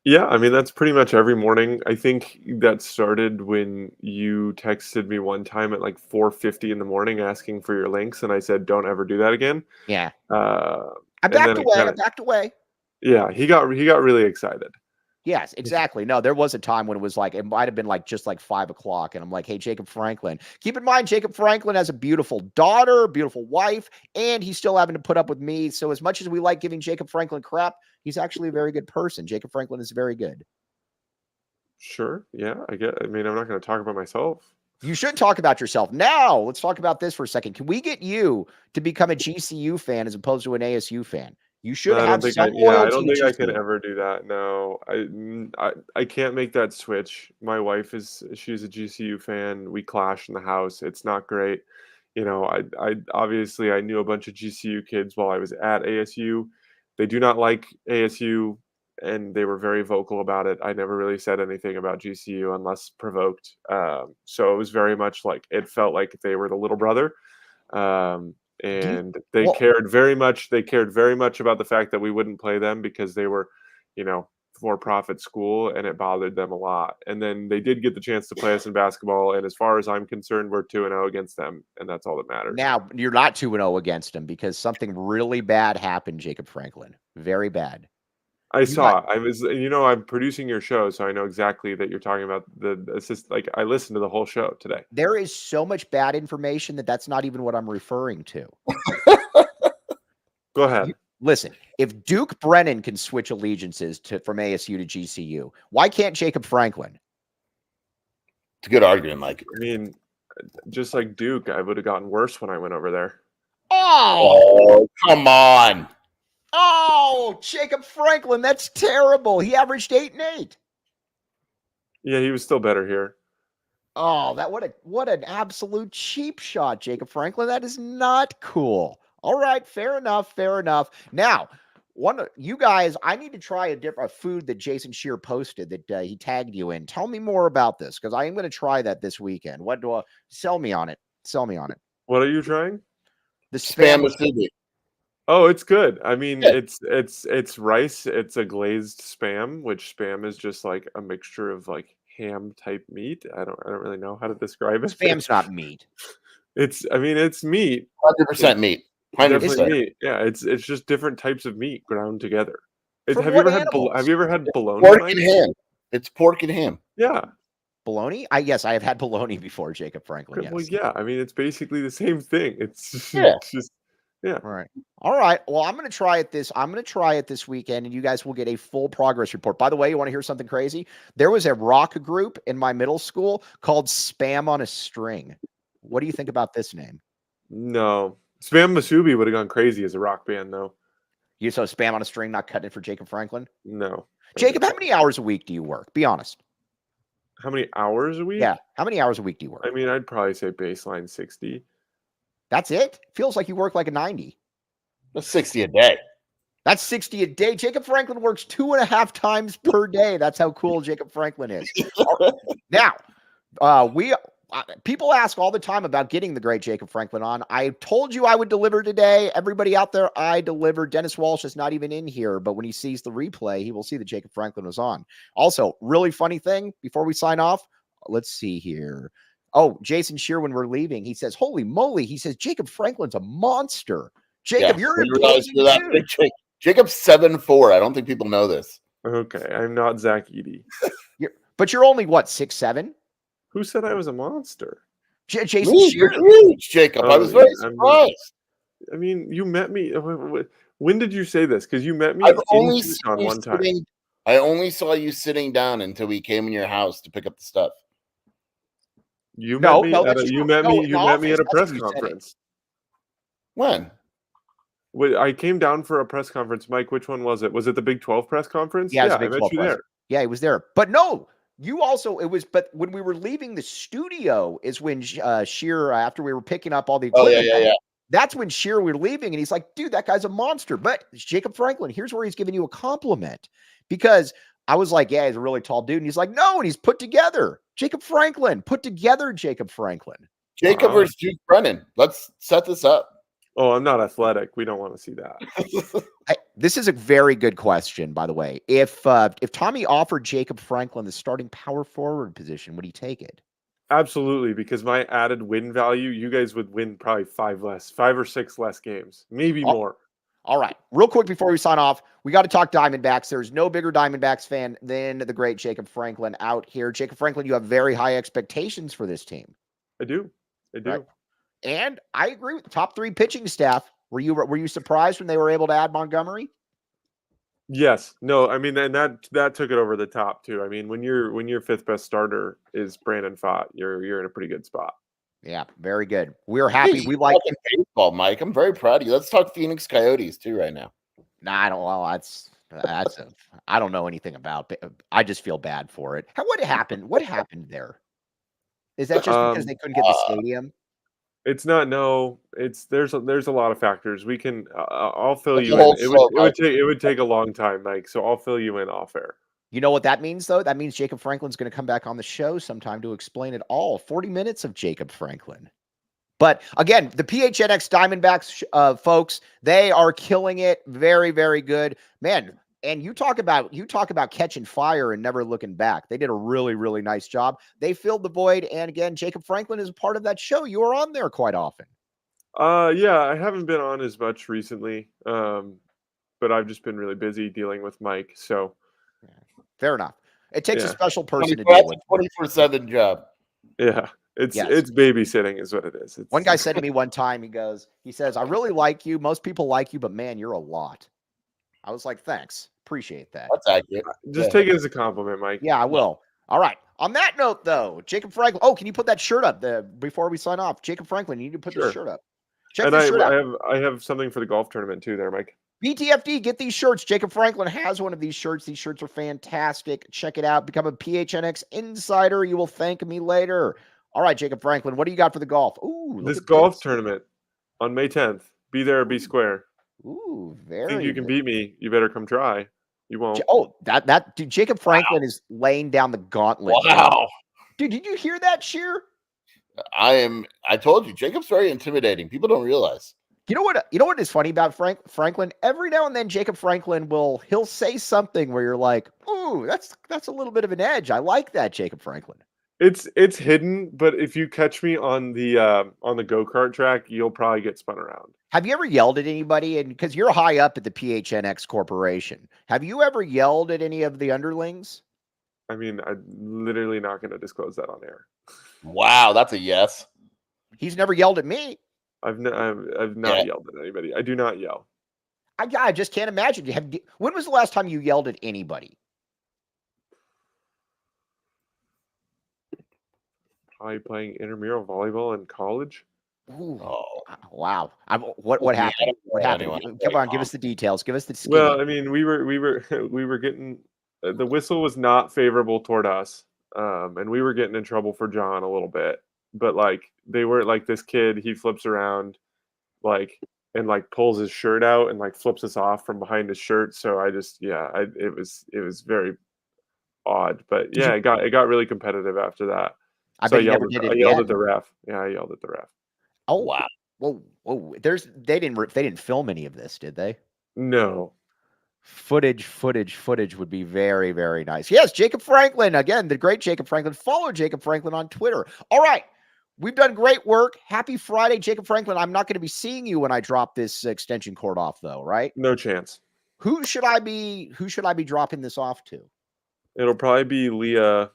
Yeah, I mean, that's pretty much every morning. I think that started when you texted me one time at like 4:50 in the morning asking for your links, and I said, don't ever do that again. Yeah. I backed away. Yeah, he got really excited. Yes, exactly. No, there was a time when it was like, it might have been like just like 5 o'clock. And I'm like, hey, Jacob Franklin. Keep in mind, Jacob Franklin has a beautiful daughter, beautiful wife, and he's still having to put up with me. So as much as we like giving Jacob Franklin crap, he's actually a very good person. Jacob Franklin is very good. Sure. Yeah, I mean, I'm not going to talk about myself. You should talk about yourself. Now, let's talk about this for a second. Can we get you to become a GCU fan as opposed to an ASU fan? You should No, I don't have think some I loyalty don't to think I can GCU. ever do that. No, I can't make that switch. My wife she's a GCU fan. We clash in the house. It's not great. You know, I obviously I knew a bunch of GCU kids while I was at ASU. They do not like ASU, and they were very vocal about it. I never really said anything about GCU unless provoked. So it was very much like it felt like they were the little brother. Um, Do you, and they well, cared very much. They cared very much about the fact that we wouldn't play them because they were, you know, for-profit school, and it bothered them a lot. And then they did get the chance to play us in basketball, and as far as I'm concerned, we're 2-0 against them, and that's all that matters. now you're not 2-0 against him because something really bad happened, Jacob Franklin. Very bad. I You got saw. I was, I'm producing your show, so I know exactly that you're talking about the assist. Like I listened to the whole show today. there is so much bad information that's not even what I'm referring to. Go ahead. Listen, if Duke Brennan can switch allegiances from ASU to GCU, why can't Jacob Franklin? It's a good argument, Mike. I mean, just like Duke, I would have gotten worse when I went over there. Oh, come on. Oh, Jacob Franklin, that's terrible. He averaged 8 and 8. Yeah, he was still better here. Oh, what an absolute cheap shot, Jacob Franklin. That is not cool. All right, fair enough, fair enough. Now, you guys, I need to try a food that Jason Shear posted that he tagged you in. Tell me more about this because I am going to try that this weekend. What do I sell me on it? Sell me on it. What are you trying? The spam musubi. Oh, it's good. I mean, Yeah. it's rice. It's a glazed spam, which spam is just like a mixture of like ham type meat. I don't really know how to describe it. Spam's not meat. It's meat. 100% meat. 100%. Definitely meat. Yeah, it's just different types of meat ground together. From Have you what ever animals? have you ever had bologna? Pork Mike? and ham. It's pork and ham. Yeah. Bologna? Yes, I have had bologna before, Jacob Franklin. Yes. Well, yeah. I mean, it's basically the same thing. It's Yeah. just yeah. All right. All right. Well, I'm going to try it this weekend, and you guys will get a full progress report. By the way, you want to hear something crazy? There was a rock group in my middle school called Spam on a String. What do you think about this name? No. Spam Masubi would have gone crazy as a rock band, though. You saw Spam on a String not cutting it for Jacob Franklin? No. Jacob, how many hours a week do you work? Be honest. How many hours a week? Yeah. How many hours a week do you work? I mean, I'd probably say baseline 60. That's it? Feels like you work like a 90. That's 60 a day. That's 60 a day. Jacob Franklin works 2.5 times per day. That's how cool Jacob Franklin is. Now, people ask all the time about getting the great Jacob Franklin on. I told you I would deliver today. Everybody out there, I delivered. Dennis Walsh is not even in here, but when he sees the replay, he will see that Jacob Franklin was on. Also, really funny thing before we sign off. Let's see here. Oh, Jason Shear, when we're leaving, he says, holy moly. He says, Jacob Franklin's a monster. Jacob, you're imposing too. Jacob's 7'4". I don't think people know this. Okay, I'm not Zach Edey. But you're only, what, 6'7"? Who said I was a monster? Jason Shear. Huge, Jacob. I was very surprised. I mean, you met me. When did you say this? Because you met me in Tucson one time. I only saw you sitting down until we came in your house to pick up the stuff. You met me at a press conference. When? I came down for a press conference. Mike, which one was it? Was it the Big 12 press conference? Yeah, I met you there. Yeah, he was there. But no, but when we were leaving the studio is when Shear, after we were picking up all the equipment. Oh, yeah. That's when Shear we were leaving, and he's like, dude, that guy's a monster. But Jacob Franklin, here's where he's giving you a compliment. Because I was like, yeah, he's a really tall dude. And he's like, no, and he's put together. Jacob Franklin, put together Jacob Franklin. Jacob versus Duke Brennan. Let's set this up. Oh, I'm not athletic. We don't want to see that. This is a very good question, by the way. If Tommy offered Jacob Franklin the starting power forward position, would he take it? Absolutely, because my added win value, you guys would win probably 5 or 6 less games, maybe more. All right. Real quick before we sign off, we got to talk Diamondbacks. There's no bigger Diamondbacks fan than the great Jacob Franklin out here. Jacob Franklin, you have very high expectations for this team. I do. Right? And I agree with the top 3 pitching staff. Were you surprised when they were able to add Montgomery? Yes. No, I mean, and that took it over the top too. I mean, when your 5th best starter is Brandon Pfaadt, you're in a pretty good spot. Yeah, very good. We're happy. We like baseball, Mike. I'm very proud of you. Let's talk Phoenix Coyotes too right now. Nah, I don't. Well, I don't know anything about. I just feel bad for it. What happened? What happened there? Is that just because they couldn't get the stadium? It's not. No, there's a lot of factors. We can. I'll fill you in. It would take a long time, Mike. So I'll fill you in off air. You know what that means, though? That means Jacob Franklin's going to come back on the show sometime to explain it all. 40 minutes of Jacob Franklin. But again, the PHNX Diamondbacks, folks, they are killing it. Very, very good, man. And you talk about catching fire and never looking back. They did a really, really nice job. They filled the void. And again, Jacob Franklin is a part of that show. You are on there quite often. Yeah, I haven't been on as much recently, but I've just been really busy dealing with Mike. So. Fair enough. It takes a special person to deal with. 24/7 job. Yeah, it's babysitting is what it is. One guy said to me one time, he says, I really like you. Most people like you, but man, you're a lot. I was like, thanks. Appreciate that. That's accurate. Just take it as a compliment, Mike. Yeah, I will. All right. On that note, though, Jacob Franklin. Oh, can you put that shirt up before we sign off? Jacob Franklin, you need to put the shirt up. Check the shirt out. I have something for the golf tournament too there, Mike. BTFD, get these shirts. Jacob Franklin has one of these shirts. These shirts are fantastic. Check it out. Become a PHNX insider. You will thank me later. All right, Jacob Franklin, what do you got for the golf? Ooh, this golf tournament on May 10th. Be there or be square. Ooh, very. Think you can beat me? You better come try. You won't. Oh, dude, Jacob Franklin is laying down the gauntlet. Wow, dude, did you hear that, Sheer? I told you, Jacob's very intimidating. People don't realize. You know what is funny about Franklin? Every now and then, Jacob Franklin he'll say something where you're like, "Ooh, that's a little bit of an edge." I like that, Jacob Franklin. It's hidden, but if you catch me on the go-kart track, you'll probably get spun around. Have you ever yelled at anybody? And because you're high up at the PHNX Corporation, have you ever yelled at any of the underlings? I mean, I'm literally not going to disclose that on air. Wow, that's a yes. He's never yelled at me. I've not yelled at anybody. I do not yell. I just can't imagine. When was the last time you yelled at anybody? Probably playing intramural volleyball in college. Ooh, wow! What happened? What happened? Come on, give us the details. Give us the skinny. Well, I mean, we were getting the whistle was not favorable toward us, and we were getting in trouble for John a little bit. But like they were like this kid, he flips around, and pulls his shirt out and flips us off from behind his shirt. So it was very odd. But yeah, it got really competitive after that. I yelled at the ref. Yeah, I yelled at the ref. Oh wow! Whoa! They didn't film any of this, did they? No. Footage would be very, very nice. Yes, Jacob Franklin again, the great Jacob Franklin. Follow Jacob Franklin on Twitter. All right. We've done great work. Happy Friday, Jacob Franklin. I'm not going to be seeing you when I drop this extension cord off, though, right? No chance. Who should I be dropping this off to? It'll probably be Leah,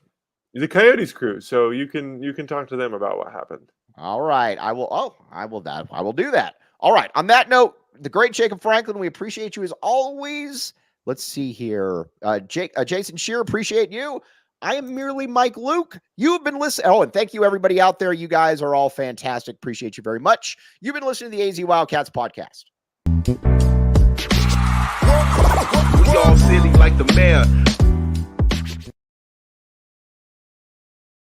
the Coyotes crew. So you can talk to them about what happened. All right. I will do that. All right. On that note, the great Jacob Franklin, we appreciate you as always. Let's see here. Jason Shear, appreciate you. I am merely Mike Luke. You have been listening. Oh, and thank you, everybody out there. You guys are all fantastic. Appreciate you very much. You've been listening to the AZ Wildcats podcast. We all silly like the mayor.